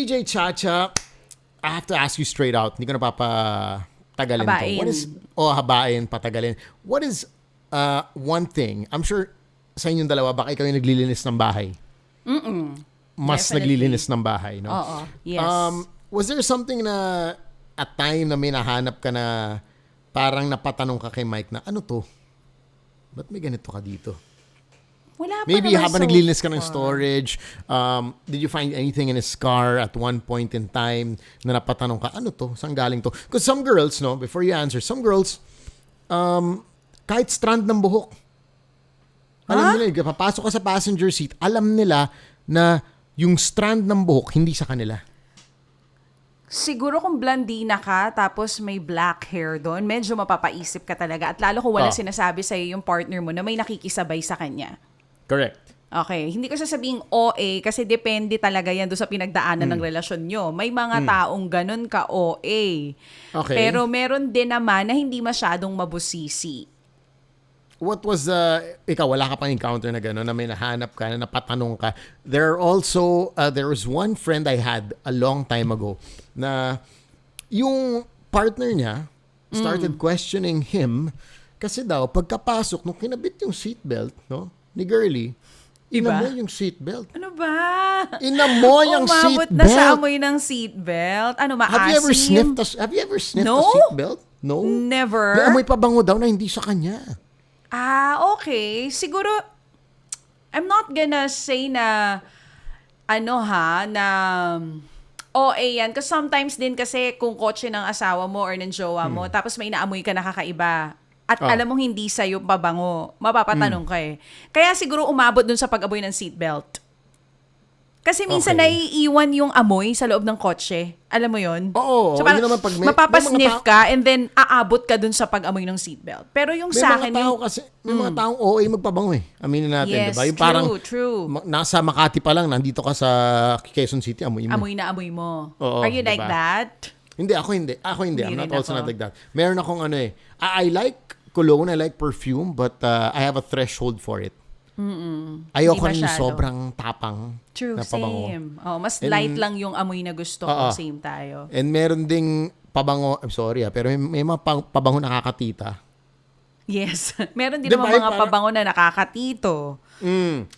DJ Chacha, I have to ask you straight out. Hindi ko na papatagalin to. Habain. Habain, patagalin. What is one thing, I'm sure sa inyong dalawa, baka ikaw yung naglilinis ng bahay. Mas Definitely. naglilinis ng bahay, no? Oo. Yes. Was there something na at time na may nahanap ka na parang napatanong ka kay Mike na, ano to? Ba't may ganito ka dito? Wala pa Maybe naman habang so naglilinis ka ng far. storage, did you find anything in his car at one point in time na napatanong ka, ano to? Saan galing to? Because some girls, no, before you answer, some girls, kahit strand ng buhok, alam nila, papasok ka sa passenger seat, alam nila na yung strand ng buhok, hindi sa kanila. Siguro kung blondina ka, tapos may black hair doon, medyo mapapaisip ka talaga. At lalo kung wala sinasabi sa'yo yung partner mo na may nakikisabay sa kanya. Correct. Okay, hindi ko sasabing OA kasi depende talaga yan doon sa pinagdaanan ng relasyon nyo. May mga taong ganun ka OA. Okay. Pero meron din naman na hindi masyadong mabusisi. What was ikaw, wala ka pang encounter na gano'n, na may nahanap ka, na napatanong ka. There was one friend I had a long time ago na yung partner niya started questioning him kasi daw, pagkapasok, nung kinabit yung seatbelt, no, ni girlie, inamoy yung seatbelt. Ano ba? Inamoy ang Umabot seatbelt. na sa amoy ng seatbelt. Ano, maasim? Have you ever sniffed No. a seatbelt? No? Never. May amoy pabango daw na hindi sa kanya. Okay. Siguro, I'm not gonna say na, na OA yan. Kasi sometimes din kasi kung kotse ng asawa mo or ng jowa mo, tapos may naamoy ka nakakaiba. At alam mong hindi sa'yo pabango, mapapatanong ka eh. Kaya siguro umabot dun sa pag-amoy ng seatbelt. Kasi minsan naiiwan yung amoy sa loob ng kotse. Alam mo yun? Oo. So parang yun naman pag mapapasniff ka and then aabot ka dun sa pag-amoy ng seatbelt. Pero yung May sa mga akin, tao kasi, may mga taong OA magpabango eh. Aminin natin, Yes, diba? Yung parang true. nasa Makati pa lang, nandito ka sa Quezon City, amoy mo. amoy na amoy mo. Oo, Are you like diba? that? Hindi, ako hindi. I'm Hindi not rin also ako. not like that. Meron akong I like cologne, I like perfume, but I have a threshold for it. Ayoko Hindi rin masyado. sobrang tapang True, na pabango. same. Mas And- light lang yung amoy na gusto ko. Same tayo. And meron ding pabango, I'm sorry pero may mga pabango nakakatita. Yes. Meron din Diba, naman yung mga parang- pabango na nakakatito.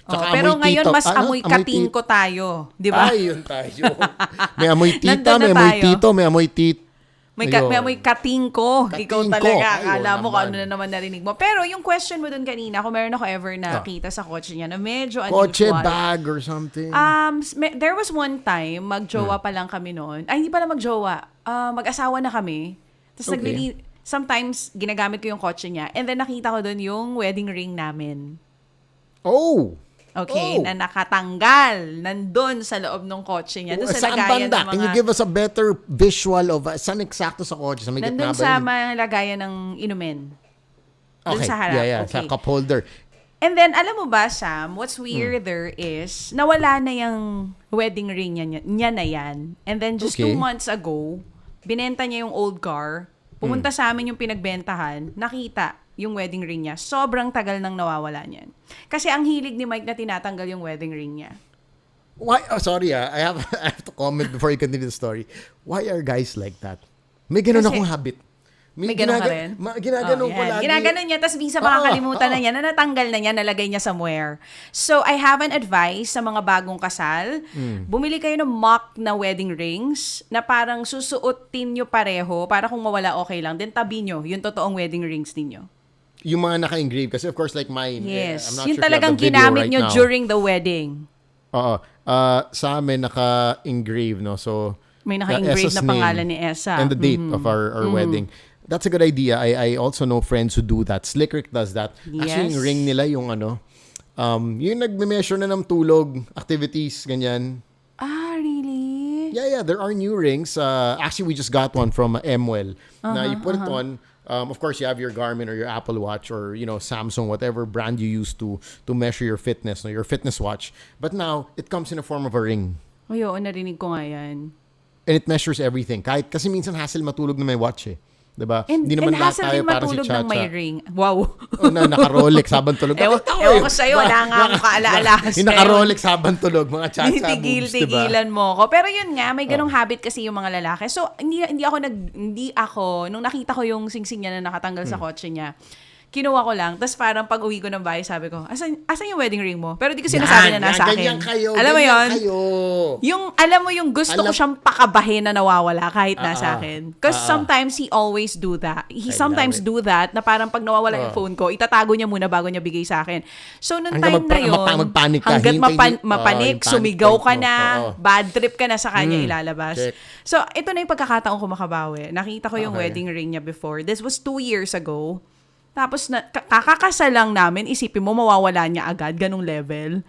Tsaka Pero amoy ngayon, tito. mas amoy katingko tayo. Di ba? Ay, yun tayo. May amoy tita, Nandun na may amoy tayo. tito, may amoy May Ayun. amoy katingko. Ikaw Katingko. talaga. Ayun Akala mo kung naman. ano na naman narinig mo. Pero yung question mo dun kanina, kung meron ako ever nakita sa kotse niya na medyo kotse, unusual. bag, or something. There was one time, magjowa pa lang kami noon. Ay, hindi pala magjowa. Mag-asawa na kami. Tapos Okay. sometimes, ginagamit ko yung kotse niya. And then, nakita ko doon yung wedding ring namin. Oh! Okay, na nakatanggal. Nandun sa loob ng kotse niya. Doon sa Saan lagayan banda? ng mga... Can you give us a better visual of saan eksakto sa kotse? Sa may gitna Nandun ba sa yun? mga lagayan ng inumin. Doon Okay. sa harap. Yeah. Okay. Sa cup holder. And then, alam mo ba, Sam, what's weirder is, nawala na yung wedding ring niya na yan. And then, just Okay. 2 months ago, binenta niya yung old car. Pumunta sa amin yung pinagbentahan, nakita yung wedding ring niya. Sobrang tagal nang nawawala niyan. Kasi ang hilig ni Mike na tinatanggal yung wedding ring niya. Why? Oh, sorry I have to comment before you continue the story. Why are guys like that? May ganun Kasi- akong habit. May ganun ka rin? Ginaganon ko yan. lagi. Ginaganon niya, tapos minsan makakalimutan na niya, na natanggal na niya, nalagay niya somewhere. So, I have an advice sa mga bagong kasal. Bumili kayo ng mock na wedding rings na parang susuotin nyo pareho para kung mawala okay lang. Then tabi nyo yung totoong wedding rings ninyo. Yung mga naka-engrave. Kasi of course, like mine. Yes. I'm not Yung sure if you have talagang the video ginamit right nyo now. during the wedding. Oo. Sa amin, naka-engrave, no? So, May the naka-engrave Essa's na name pangalan ni Essa. And the date of our wedding. That's a good idea. I also know friends who do that. Slick Rick does that. Actually, Yes. yung ring nila, yung yung nagme-measure na ng tulog, activities, ganyan. Really? Yeah. There are new rings. Actually, we just got one from Emwell. Now, you put it on. Of course, you have your Garmin or your Apple Watch or Samsung, whatever brand you use to measure your fitness, your fitness watch. But now, it comes in the form of a ring. Oo, narinig ko nga yan. And it measures everything. Kasi minsan hassle matulog na may watch eh. Diba? And lahat hassle tayo din parang matulog si ng may Chacha. ring. Wow. Naka-Rolex habang tulog. Ewan ko sa'yo, wala nga akong kaala-alahas. Yung naka-Rolex habang tulog, mga Chacha moves, diba? Tigilan mo ko. Pero yun nga, may ganong habit kasi yung mga lalaki. So, hindi ako, nung nakita ko yung singsing niya na nakatanggal sa kotse niya, kinuha ko lang. Tapos parang pag uwi ko ng bahay, sabi ko, asan yung wedding ring mo? Pero di ko sinasabi na nasa akin. Ganyan kayo. Alam mo yun? Kayo. Alam mo yung gusto ko siyang pakabahin na nawawala kahit nasa akin. Because sometimes he always do that. He sometimes do that na parang pag nawawala yung phone ko, itatago niya muna bago niya bigay sa akin. So, nung time na yun, magpanik ka, hanggat mapanik, sumigaw ka na, bad trip ka na sa kanya ilalabas. Check. So, ito na yung pagkakataon ko makabawi. Nakita ko yung Okay. wedding ring niya before. This was 2 years ago. Tapos, kakakasal lang namin, isipin mo, mawawala niya agad, ganung level.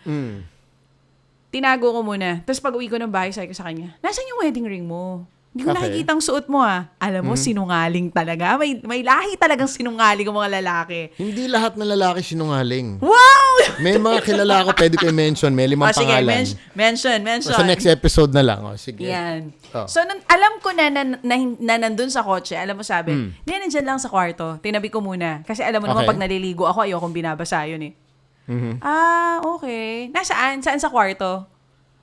Tinago ko muna. Tapos pag uwi ko ng bahay, sabi ko sa kanya, nasan yung wedding ring mo? Hindi ko nakikita ang suot mo Alam mo, sinungaling talaga. May lahi talagang sinungaling ang mga lalaki. Hindi lahat ng lalaki sinungaling. Wow! May mga kilala ko, pwede ko i-mention. May 5 pangalan. Sige, mention. Sa next episode na lang. Sige. Yan. Oh. So, alam ko na nandun sa kotse, alam mo sabi, hindi, nandyan lang sa kwarto. Tinabi ko muna. Kasi alam mo naman, pag naliligo ako, ayokong binabasa yun okay. Nasaan? Saan sa kwarto?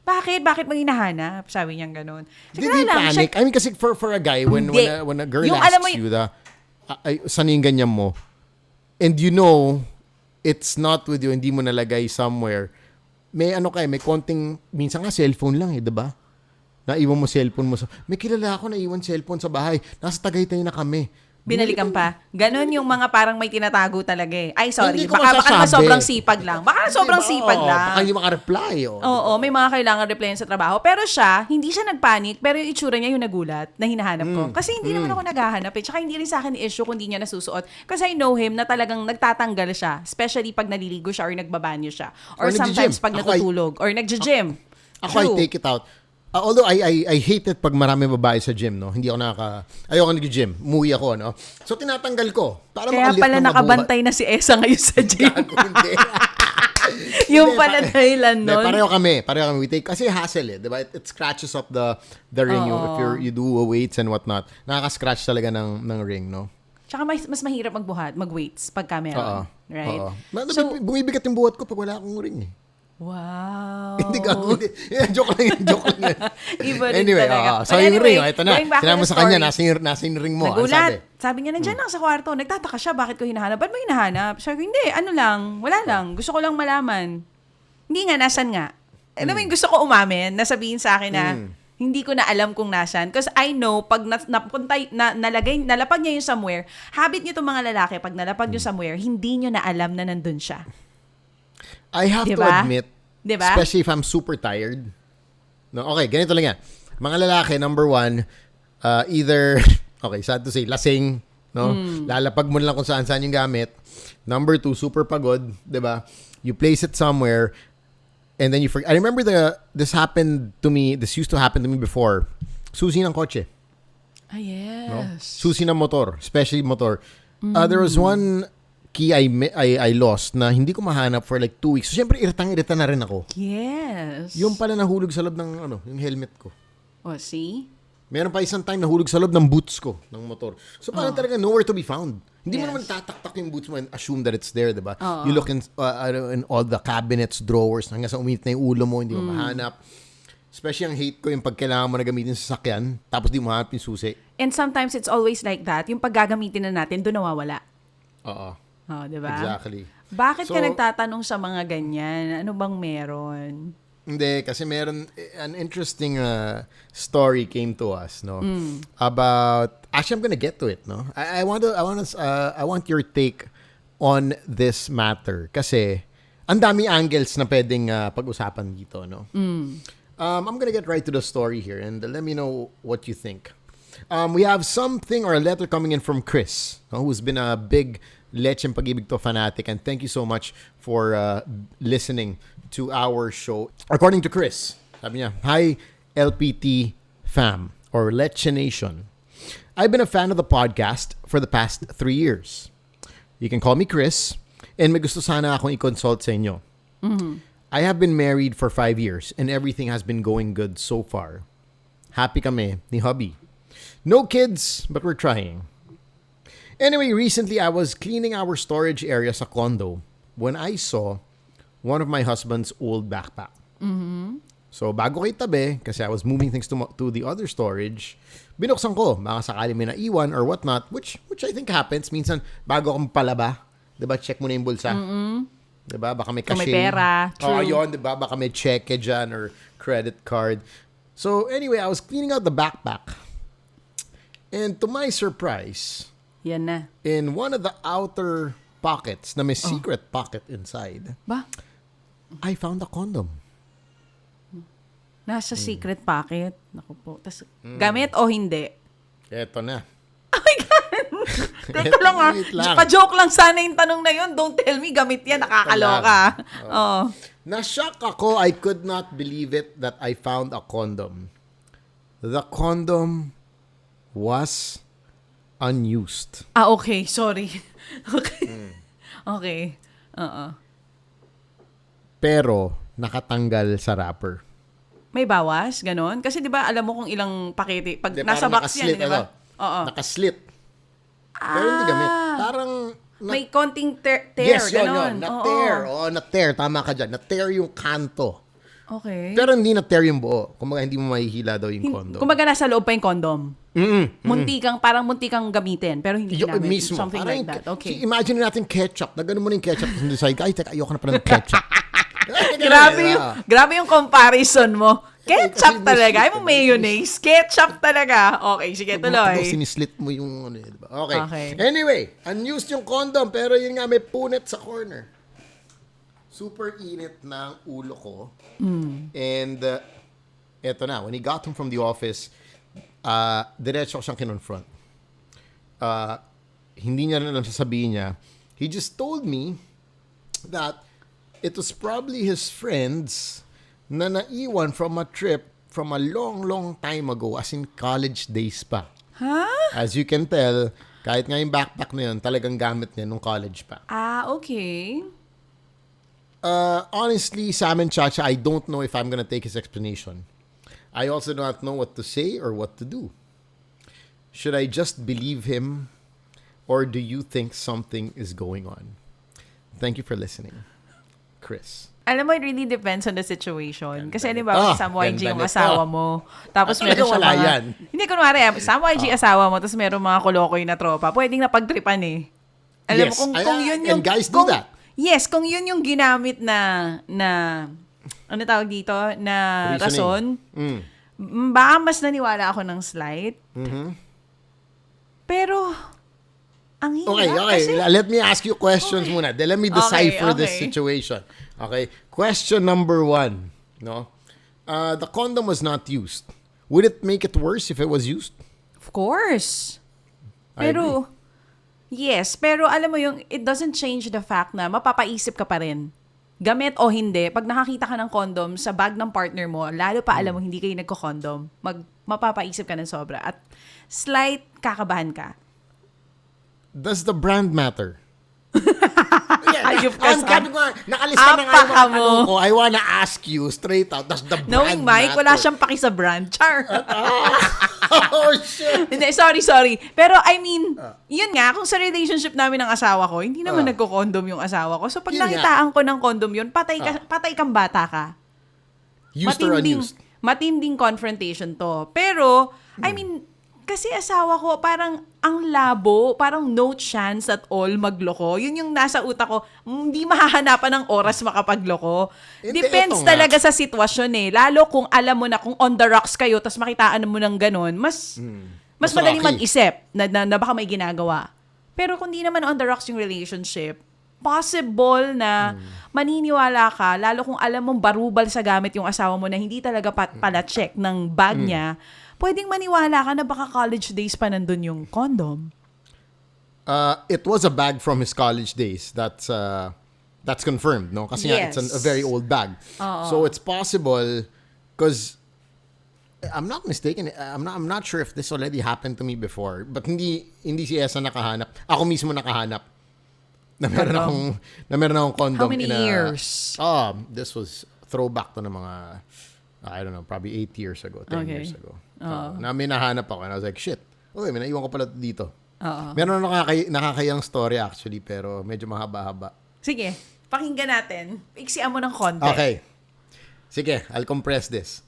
Bakit? Bakit mo hinahanap? Sabi niya ganun. Did he panic? I mean, kasi for a guy, when a girl asks you saan yung ganyan mo, and you know, it's not with you, hindi mo nalagay somewhere, may may konting, minsan nga cellphone lang diba? Naiwan mo cellphone mo. May kilala ako naiwan cellphone sa bahay. Nasa Tagaytay na kami. Binalikan pa. Ganon yung mga parang may tinatago talaga Ay, sorry. Hindi ko Baka masasabi. sobrang sipag lang. Baka sobrang sipag lang. Baka hindi maka-reply. Oo, may mga kailangan replyan sa trabaho. Pero hindi siya nagpanic, pero yung itsura niya yung nagulat na hinahanap ko. Kasi hindi naman ako naghahanap Tsaka hindi rin sa akin issue kung hindi niya nasusuot. Kasi I know him na talagang nagtatanggal siya. Especially pag naliligo siya or nagbabanyo siya. Or sometimes pag natutulog. Or nagja-gym. Ako, I take it out. Although I hate it pag marami babae sa gym, no? Hindi ako ayoko nag-gym. Umuwi ako, no? So, tinatanggal ko. Para kaya pala nakabantay na si Esa ngayon sa gym. Hindi. Yung pala dahilan nun. Pareho kami. We take, kasi hassle diba? It scratches up the ring if you do weights and whatnot. Nakaka-scratch talaga ng ring, no? Tsaka mas mahirap mag-weights pagka meron. Right? So, bumibigat yung buhat ko pag wala akong ring Wow. Hindi gagawin. Joke lang yan. Iba rin Anyway, talaga. so yung ring, ito na. going back Sinabi to mo the sa kanya, story. nasa yung ring mo. Nagulat. Sabi niya, nandiyan lang sa kwarto. Nagtataka siya, bakit ko hinahanap? Ba't mo hinahanap? Sabi ko, hindi, wala lang. Gusto ko lang malaman. Hindi nga, nasan nga? Alam mo yung gusto ko umamin, nasabihin sa akin na, hindi ko na alam kung nasan. Because I know, pag nalapag niya yung somewhere, habit niyo itong mga lalaki, pag nalapag niyo somewhere, hindi niyo na alam na nandun siya. I have to admit, diba? Especially if I'm super tired. No, okay, ganito lang yan. Mga lalaki, number 1, either, okay, sad to say, lasing, no? Lalapag mo lang kung saan yung gamit. Number 2, super pagod, diba? You place it somewhere, and then you forget. I remember this used to happen to me before. Susi ng kotse. Yes. No? Susi ng motor, especially motor. There was one key I lost na hindi ko mahanap for like 2 weeks. So, syempre, irita na rin ako. Yes. Yung pala nahulog sa loob ng yung helmet ko. Oh, see? Meron pa isang time nahulog sa loob ng boots ko ng motor. So, parang talaga nowhere to be found. Hindi mo naman tataktak yung boots mo and assume that it's there, diba? You look in all the cabinets, drawers, hanggang sa uminit na yung ulo mo, hindi mo mahanap. Especially ang hate ko yung pag kailangan mo na gamitin sa sasakyan, tapos di mo hanap yung susi. And sometimes it's always like that. Yung paggagamitin na natin, doon nawawala. Oo. Oh, diba? Exactly. Bakit ka nagtatanong sa mga ganyan? Ano bang meron? Hindi, kasi meron an interesting story came to us, no? About actually I'm gonna get to it, no? I want your take on this matter kasi ang dami angles na pwedeng pag-usapan dito, no? I'm gonna get right to the story here and let me know what you think. We have something or a letter coming in from Chris, no, who's been a big Lecheng Pag-ibig To fanatic, and thank you so much for listening to our show. According to Chris, sabi niya, "Hi LPT fam or Leche Nation. I've been a fan of the podcast for the past 3 years. You can call me Chris, and may gusto sana akong i-consult sa inyo. I have been married for 5 years and everything has been going good so far. Happy kami ni hubby. No kids, but we're trying. Anyway, recently I was cleaning our storage area sa condo when I saw one of my husband's old backpack. So, bago ko itabi, kasi I was moving things to the other storage, binuksan ko. Baka sakali may naiwan or whatnot, which I think happens. Minsan, bago akong palaba, diba, check mo na yung bulsa. Diba, baka may Kung cashier. may pera. Oo, True. yun, diba, baka may cheque dyan or credit card. So, anyway, I was cleaning out the backpack. And to my surprise, Yan na. in one of the outer pockets na may secret pocket inside, Ba? I found a condom. Nasa secret pocket. Naku po. Tas, gamit o hindi? Eto na. Teka lang ah. Wait lang. Pa-joke lang sana yung tanong na yun. Don't tell me gamit yan. Nakakaloka. Oh. Na-shock ako. I could not believe it that I found a condom. The condom was unused. Ah, okay. Sorry. Okay. Okay. Pero nakatanggal sa wrapper. May bawas? Ganon? Kasi di ba alam mo kung ilang pakete. Pag Hindi, nasa parang box yan, di ba? Oo. Nakaslit. Pero hindi gamit. Parang... May konting tear. yes, yun, ganon. Na-tear. Oo. Oo, na-tear. Tama ka dyan. Na-tear yung kanto. Okay. Pero hindi na-tear yung buo. Kumbaga, hindi mo mahihila daw yung condom. Kumbaga nasa loob pa yung condom. Parang munti kang gamitin, pero hindi Yung ginamit. mismo. Something Parang, like that. Okay. Imagine natin ketchup. Na ganun mo na yung ketchup. Tapos decide ka, ay, teka, ayoko na pala ng ketchup. Grabe yung comparison mo. Kasi Ketchup talaga. Ay sinislit mo mayonnaise. Ketchup talaga. Okay, sige, tuloy. Sinislit mo yung ano, diba? Okay. Okay. Anyway, unused yung condom, pero yun nga, may punit sa corner. Super init ng ulo ko. And, eto na, when he got home from the office, diretso ko siyang kinonfront. Hindi niya na lang sasabihin niya. He just told me that it was probably his friends na naiwan from a trip from a long, long time ago, as in college days pa. Huh? As you can tell, kahit nga yung backpack na yun, talagang gamit niya nung college pa. Ah, okay. Honestly, Sam and Chacha, I don't know if I'm gonna take his explanation. I also do not know what to say or what to do. Should I just believe him, or do you think something is going on? Thank you for listening. Chris. Alam mo, it really depends on the situation. Kasi di ba, Sam YG yung ganda asawa nito. mo. Tapos Ah, meron siya wala mga... yan. Hindi, kunwari, Sam YG asawa mo, tapos meron mga kolokoy na tropa. Pwedeng napagtripan eh. Alam Yes. mo, kung yun yung... And guys do that. Yes, kung yun yung ginamit na ano tawag dito? Na rason. Baka mas naniwala ako ng slight. Pero... Ang hirap Okay. kasi... Let me ask you questions muna. Then let me decipher this okay. situation. Okay. Question number 1. No? The condom was not used. Would it make it worse if it was used? Of course. I Pero, yes. Pero alam mo yung, it doesn't change the fact na mapapaisip ka pa rin. Gamit o hindi, pag nakakita ka ng condom sa bag ng partner mo, lalo pa alam mo hindi kayo nagko-condom, mapapaisip ka ng sobra. At slight kakabahan ka. Does the brand matter? Ayup ka sa... Nakalista na nga yung mga Apaka mo. tanong ko. I wanna ask you straight out. Does the brand Knowing Mike, wala matter? siyang paki sa brand. Char. Oh, shit. Hindi, sorry. Pero I mean, yun nga, kung sa relationship namin ng asawa ko, hindi naman nagko-condom yung asawa ko. So pag Yun nga. nakitaan ko ng condom yun, patay kang bata ka. Used or unused? Matinding confrontation to. Pero, I mean, kasi asawa ko, parang ang labo, parang no chance at all magloko. Yun yung nasa utak ko, hindi mahahanapan ng oras makapagloko. Hindi, Depends eto nga. talaga sa sitwasyon eh. Lalo kung alam mo na kung on the rocks kayo, tas makitaan mo ng ganun, mas Mas madaling rocky. mag-isip na baka may ginagawa. Pero kung di naman on the rocks yung relationship, possible na maniniwala ka, lalo kung alam mong barubal sa gamit yung asawa mo na hindi talaga pala check ng bag niya, pwedeng maniwala ka na baka college days pa nandun yung condom. It was a bag from his college days. That's confirmed, no? Kasi nga, Yes. it's a very old bag. So it's possible, because I'm not mistaken. I'm not sure if this already happened to me before. But hindi si Esa nakahanap. Ako mismo nakahanap. Na meron akong condom. How many years? This was throwback to ng mga, I don't know, probably 8 years ago, 10 Okay. years ago. Na may nahanap ako and I was like, shit. Okay, may naiwan ko pala dito. Oo. Meron nakakayang story actually, pero medyo mahaba-haba. Sige, pakinggan natin. Iksian mo ng konti. Okay. Sige, I'll compress this.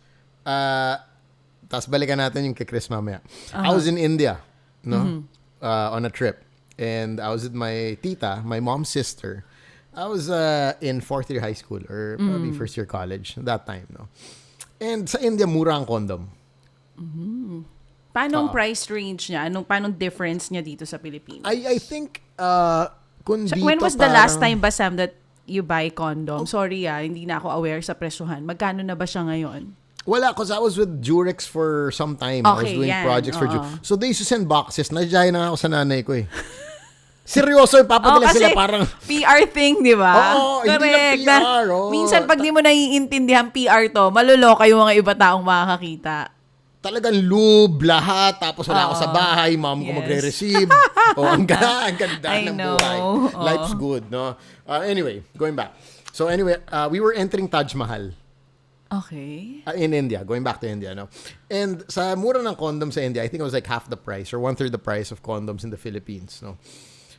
Tapos balikan natin yung kay Chris mamaya. I was in India, no? On a trip. And I was with my tita, my mom's sister. I was in 4th year high school or probably 1st year college that time, no? And sa India, mura ang condom. Paano ang price range niya? Paano difference niya dito sa Pilipinas? I think, kung So, dito when was the last parang- time ba, Sam, that you buy condom? Sorry hindi na ako aware sa presyohan. Magkano na ba siya ngayon? Wala, because I was with Durex for some time. I was Okay, doing yan. projects for Oo. Durex. So they used to send boxes. Nadjaya na ako sa nanay ko eh. Seryoso, ipapadala sila parang... PR thing, di ba? Oo, hindi lang Correct. PR, oo. Minsan, pag di mo naiintindihan PR to, maluloka yung mga iba taong makakakita. Talagang lube, lahat. Tapos wala ako sa Oo. bahay. Mom ko Yes. magre-receive. ang ganda I ng know. buhay. Oo. Life's good, no? Anyway, going back. So anyway, we were entering Taj Mahal. Okay. In India, going back to India, no? And sa mura ng condom sa India, I think it was like half the price or 1/3 the price of condoms in the Philippines, no?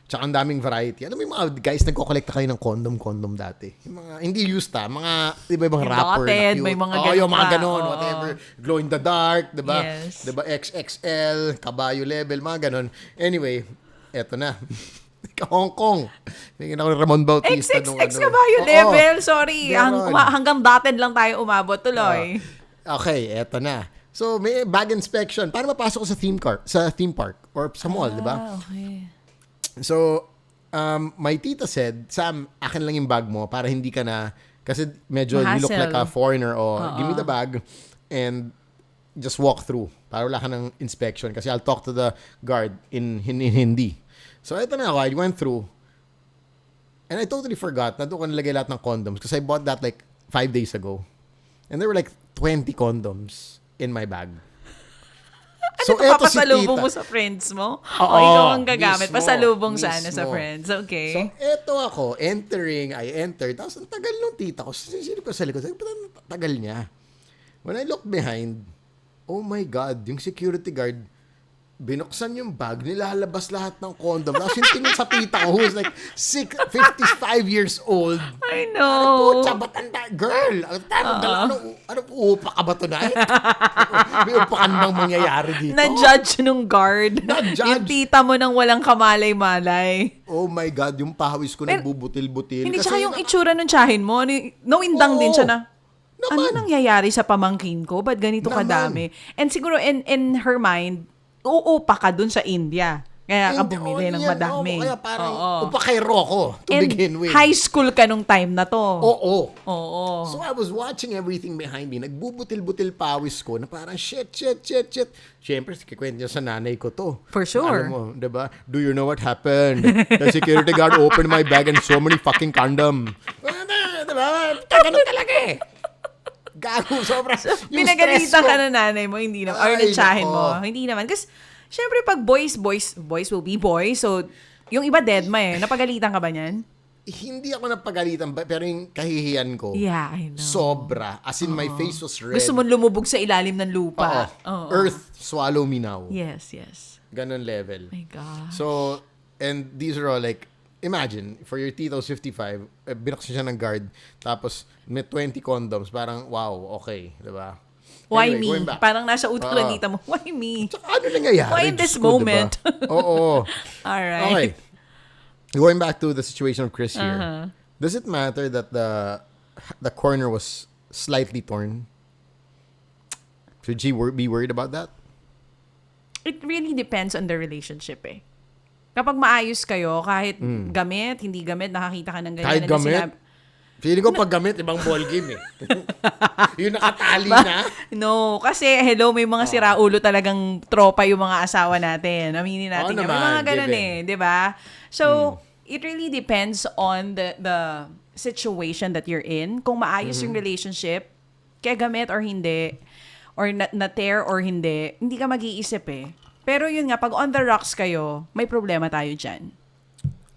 Tsaka ang daming variety. Alam mo yung mga guys nagko-collect kayo ng condom dati. Yung mga, hindi used mga, di ba, ibang Yung rapper dotted, na cute. may mga Oo, ganun yung mga pa. ganon, Oo. whatever. Glow in the dark, di ba? Yes. Di ba, XXL, kabayo level, mga ganon. Anyway, eto na. Hong Kong. Tingin ako ni Ramon Bautista. XXX ka ba yung level? Sorry. Ganon. Hanggang dotted lang tayo umabot tuloy. Okay, eto na. So, may bag inspection. Paano mapasok ko sa theme park or sa mall, di ba? Okay. So, my tita said, Sam, akin lang yung bag mo para hindi ka na, kasi medyo you look Hassle. like a foreigner. Give me the bag and just walk through. Para wala ka ng inspection. Kasi I'll talk to the guard in Hindi. So, eto na ako. I went through. And I totally forgot na doon ko nilagay lahat ng condoms because I bought that like 5 days ago. And there were like 20 condoms in my bag. Ano ito, papasalubong mo sa friends mo? O ikaw ang gagamit? mismo, Pasalubong sana sa mismo. friends. Okay. So, eto ako, I entered, tapos ang tagal nung tita ko. Sino ko sa likod? Sabi, ba't ang tagal niya? When I look behind, oh my God, yung security guard, binuksan yung bag, nilalabas lahat ng condom. Tapos yung tingin sa tita ko, who's like 55 years old. I Ano know. po, batanda, girl. Ano po, upa ka ba tonight? May upakan bang mangyayari dito? Na-judge nung guard. Na-judge. Yung tita mo nang walang kamalay-malay. Oh my God, yung pawis ko nagbubutil-butil. Hindi, Kasi tsaka yung itsura ng tsahin mo. Nawindang din siya na, ano Naman. nangyayari sa pamangkin ko? Ba't ganito Naman. kadami? And siguro in her mind, uupa ka dun sa India. Kaya ka Hindi, bumili ng yan, madami. Kaya parang, Oo. upa kay Rocco to And begin with. high school ka nung time na to. Oo. Oo. So I was watching everything behind me. Nagbubutil-butil pawis ko na parang shit. Siyempre, kikwento niya sa nanay ko to. For sure. Alam mo, diba? Do you know what happened? The security guard opened my bag and so many fucking condom. Diba? Ganun talaga eh. Gago, sobra. Yung Pinagalitan stress ko. ka na nanay mo, hindi naman. Or Ay, nagtsahin nako. mo. Hindi naman. Kasi, syempre, pag boys will be boys. So, yung iba deadma eh. Napagalitan ka ba niyan? Hindi ako napagalitan, pero yung kahihiyan ko, Yeah, I know. sobra. As in, my face was red. Gusto mo lumubog sa ilalim ng lupa. Oo. Earth, swallow me now. Yes. Ganon level. My God. So, and these are all like, imagine, for your tito's 55, binuksan siya ng guard, tapos may 20 condoms, parang, wow, okay, diba? Why Anyway, me? going back. Parang nasa utak ng tita mo. Why me? Tsaka ano nangyayari? Why in this Diyos ko, moment? Diba? Oo. Alright. Okay. Going back to the situation of Chris here, does it matter that the corner was slightly torn? Should she be worried about that? It really depends on the relationship eh. Kapag maayos kayo, kahit gamit, hindi gamit, nakakita ka ng ganyan. Kahit na gamit? sinabi- Feeling ko pag gamit, ibang ballgame eh. Yung nakatali na. No, kasi hello, may mga siraulo talagang tropa yung mga asawa natin. Aminin natin. Oo May naman, mga ganun given. eh, 'di ba? So, it really depends on the situation that you're in. Kung maayos yung relationship, kaya gamit or hindi, or na-tear or hindi ka mag-iisip eh. Pero yun nga, pag on the rocks kayo, may problema tayo dyan.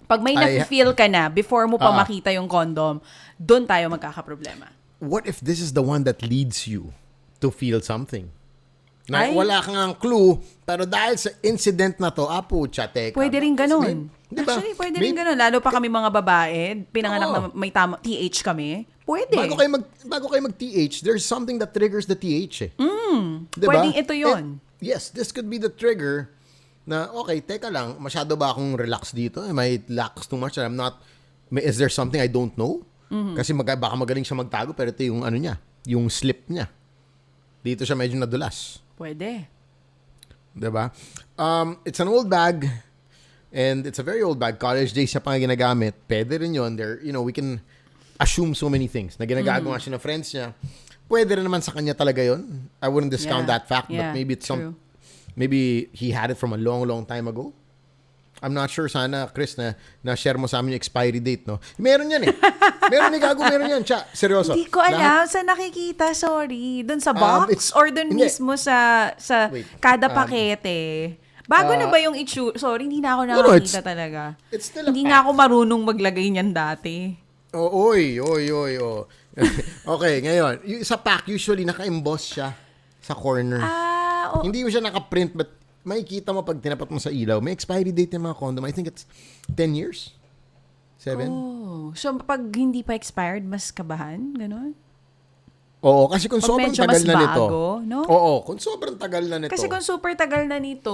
Pag may na-feel ka na before mo pa makita yung condom, doon tayo magkakaproblema. What if this is the one that leads you to feel something? Na Ay. wala kang clue, pero dahil sa incident na to, pucha, teka. Pwede rin ganun. Diba? Actually, pwede rin ganun. Lalo pa kami mga babae, pinanganak na may TH kami. Pwede. Bago kayo mag-TH, there's something that triggers the TH eh. Diba? Pwedeng ito yun. Yes, this could be the trigger na, okay, teka lang, masyado ba akong relax dito? Am I lax too much? I'm not, is there something I don't know? Kasi baka magaling siya magtago, pero ito yung ano niya, yung slip niya. Dito siya medyo nadulas. Pwede. Diba? It's an old bag, and it's a very old bag. College days siya pa nga ginagamit. Pwede rin yun. There, we can assume so many things. Na ginagawa siya ng friends niya. Pwede rin naman sa kanya talaga yun. I wouldn't discount that fact, but maybe it's true. maybe he had it from a long, long time ago. I'm not sure. Sana, Chris, na-share mo sa amin yung expiry date, no? Meron yan eh. Meron yan. Seryoso. Hindi ko alam. Saan nakikita? Sorry. Doon sa box? Or doon hindi. mismo sa Wait. kada pakete? Bago na ba yung itsura? Sorry, hindi na ako no, nakakita talaga. It's still a Hindi pack. nga ako marunong maglagay niyan dati. Oy. Okay, ngayon. Sa pack, usually naka-emboss siya sa corner. Hindi mo siya naka-print, but makikita mo pag tinapat mo sa ilaw. May expiry date ng mga condom. I think it's 10 years. 7. Oh. So, pag hindi pa expired, mas kabahan? Ganon? Oo, kasi kung Pag sobrang medyo tagal mas na nito. bago, no? Oo, kung sobrang tagal na nito. Kasi kung super tagal na nito,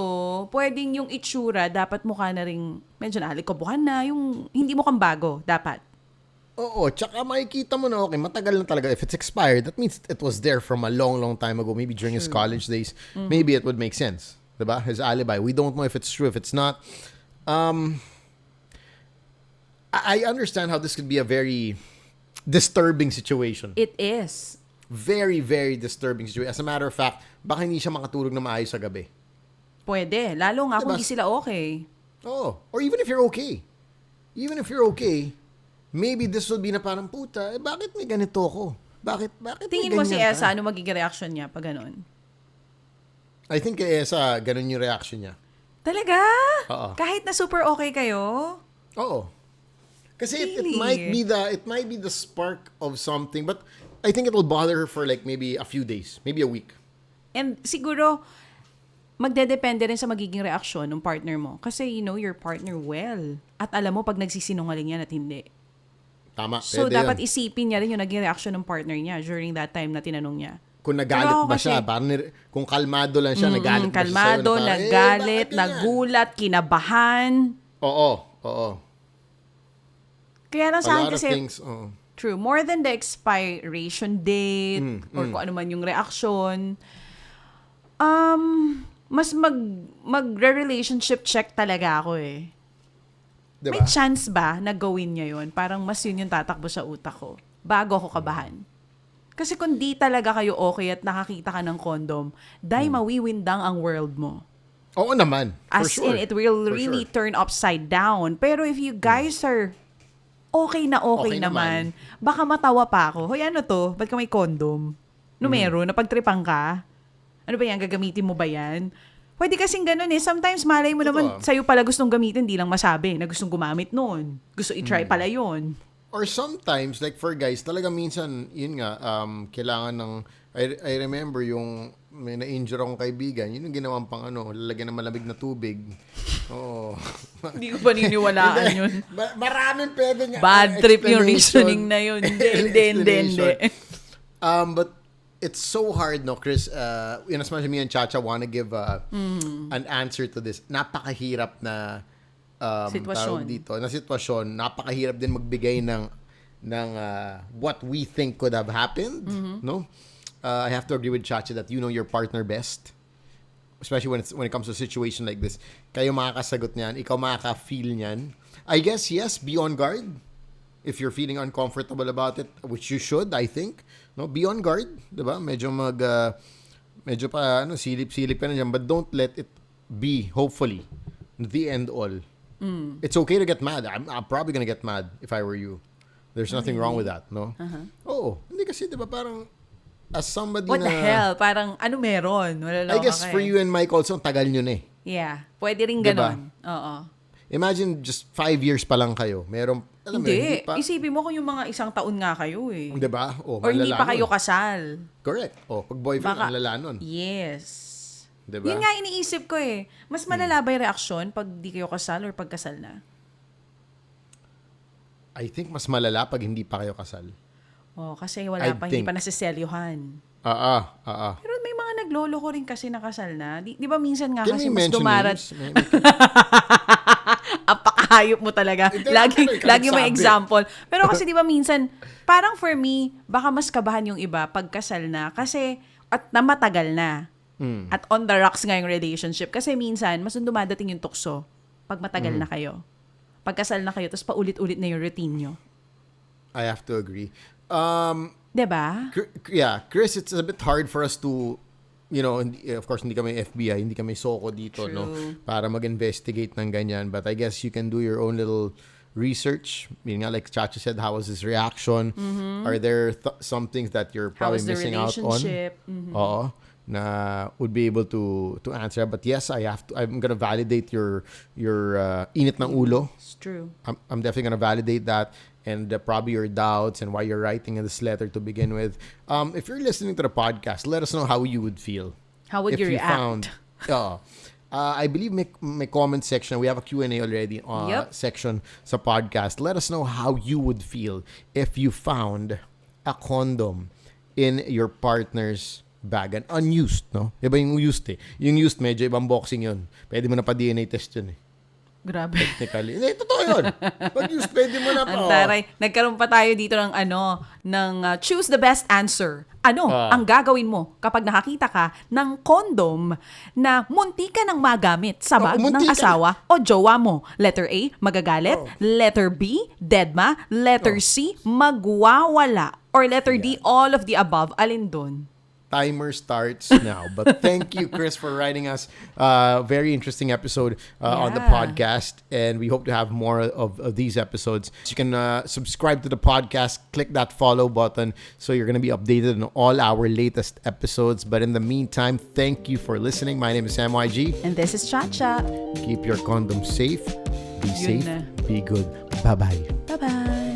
pwedeng yung itsura, dapat mukha na rin, medyo naalikobuhan na, yung hindi mukhang bago, dapat. Oo, tsaka makikita mo na, okay, matagal na talaga. If it's expired, that means it was there from a long, long time ago. Maybe during his college days. Maybe it would make sense. Diba? His alibi. We don't know if it's true, if it's not. I understand how this could be a very disturbing situation. It is. Very, very disturbing situation. As a matter of fact, baka hindi siya makatulog na maayos sa gabi. Pwede. Lalo nga kung Diba? di sila okay. Oh, or even if you're okay. Even if you're okay, maybe this will be na parang, puta, bakit may ganito ako? Bakit Tingin may mo si ganyan Esa, ka? ano magiging reaction niya pag ganun? I think kay Esa, ganun yung reaction niya. Talaga? Oo. Kahit na super okay kayo? Oo. Kasi it Really? might be the spark of something, but I think it will bother her for like maybe a few days, maybe a week. And siguro, magdedepende rin sa magiging reaksyon ng partner mo. Kasi you know your partner well. At alam mo pag nagsisinungaling yan at hindi. Tama, So, pwede dapat yun. isipin niya rin yung naging reaksyon ng partner niya during that time na tinanong niya. Kung nagalit Pero ako ba siya, kasi- parang kung kalmado lang siya, nagalit ba siya sa'yo? Kalmado, Na parang, nagalit, bakit ganyan?" nagulat, kinabahan. Oo. Kaya lang A sa akin lot of kasi, things. Oo. true, more than the expiration date or kung ano man yung reaction, mas magre-relationship check talaga ako eh. Diba? May chance ba na gawin niya yun? Parang mas yun yung tatakbo sa utak ko bago ako kabahan. Kasi kung di talaga kayo okay at nakakita ka ng condom, mawiwindang ang world mo. Oo naman. For As sure. in, it will For really sure. turn upside down. Pero if you guys are okay Okay naman, baka matawa pa ako. Hoy, ano to? Ba't ka may condom? Numero, napagtripang ka? Ano ba yan? Gagamitin mo ba yan? Pwede kasing ganun eh. Sometimes malay mo naman, sa'yo pala gustong gamitin, di lang masabi na gustong gumamit noon. Gusto i-try pala yun. Or sometimes, like for guys, talaga minsan, yun nga, kailangan ng, I remember yung, may na-injure akong kaibigan, yun yung ginawang pang lalagyan ng malamig na tubig. Oo. Hindi ko paniniwalaan yun. Maraming pwede nga. Bad trip yung explanation. reasoning na yun. Hindi. But it's so hard, no, Chris? In as much as me and Chacha wanna give an answer to this, napakahirap na Sitwasyon. tawag dito, na sitwasyon. Napakahirap din magbigay ng what we think could have happened, no? I have to agree with Chacha that you know your partner best, especially when it comes to a situation like this. Kayo makakasagot niyan, ikaw makaka-feel niyan. I guess yes, be on guard. If you're feeling uncomfortable about it, which you should, I think, no, be on guard, 'di ba? Medyo silip-silip ka na diyan, but don't let it be, hopefully, the end all. It's okay to get mad. I'm probably gonna get mad if I were you. There's nothing wrong with that, no? Oo, hindi kasi 'di ba parang as somebody What na the hell? Parang ano meron? Wala I guess for you and Mike also, ang tagal nyo na eh. Yeah. Pwede rin Diba? ganon. Oo. Imagine just 5 years pa lang kayo. Meron, alam mo, Hindi. pa. Isipin mo kung yung mga isang taon nga kayo eh. Di ba? Or hindi pa malala kayo nun. kasal. Correct. Pag boyfriend, Baka- ang lala nun. Yes. Diba? Yun nga iniisip ko eh. Mas malala ba yung reaksyon pag di kayo kasal or pag kasal na? I think mas malala pag hindi pa kayo kasal. Oh, kasi wala pa, hindi pa nasiselyuhan. Pero may mga naglolo ko rin kasi nakasal na. Di ba minsan nga Can kasi we mas mention dumarat. names? Ang pakahayop mo talaga. Lagi may example. Pero kasi di ba minsan, parang for me, baka mas kabahan yung iba pag kasal na. Kasi, at namatagal na. At on the rocks nga yung relationship. Kasi minsan, mas dumadating yung tukso pag matagal na kayo. Pag kasal na kayo, tapos paulit-ulit na yung routine nyo. I have to agree. Diba? Chris, it's a bit hard for us to, of course, hindi kami FBI, hindi kami SOCO dito, True. no? Para mag-investigate ng ganyan. But I guess you can do your own little research. Yun nga, like Chacha said, how was his reaction? Are there some things that you're How probably was the missing out on? relationship? Oo. Na would be able to answer. But yes, I'm gonna validate your init ng ulo. It's true. I'm definitely gonna validate that, and probably your doubts and why you're writing in this letter to begin with. If you're listening to the podcast, let us know how you would feel. How would you react? I believe may comment section. We have a Q&A already section sa podcast. Let us know how you would feel if you found a condom in your partner's bag. And unused, no? Iba yung used eh. Yung used, medyo ibang boxing yun. Pwede mo na pa DNA test yun eh. Grabe. Technically. Hindi, totoo yun. Pag used, pwede mo na pa. Ang taray. Nagkaroon pa tayo dito ng choose the best answer. Ang gagawin mo kapag nakakita ka ng condom na munti ka nang magamit sa bag ng asawa o jowa mo? Letter A, magagalit. Letter B, deadma. Letter C, magwawala. Or letter D, all of the above. Alin dun? Timer starts now. But thank you, Chris, for writing us very interesting episode on the podcast. And we hope to have more of these episodes. So you can subscribe to the podcast, click that follow button so you're going to be updated on all our latest episodes. But in the meantime, thank you for listening. My name is Sam YG. And this is Chacha. Keep your condom safe. Be Yun safe. na. Be good. Bye-bye. Bye-bye.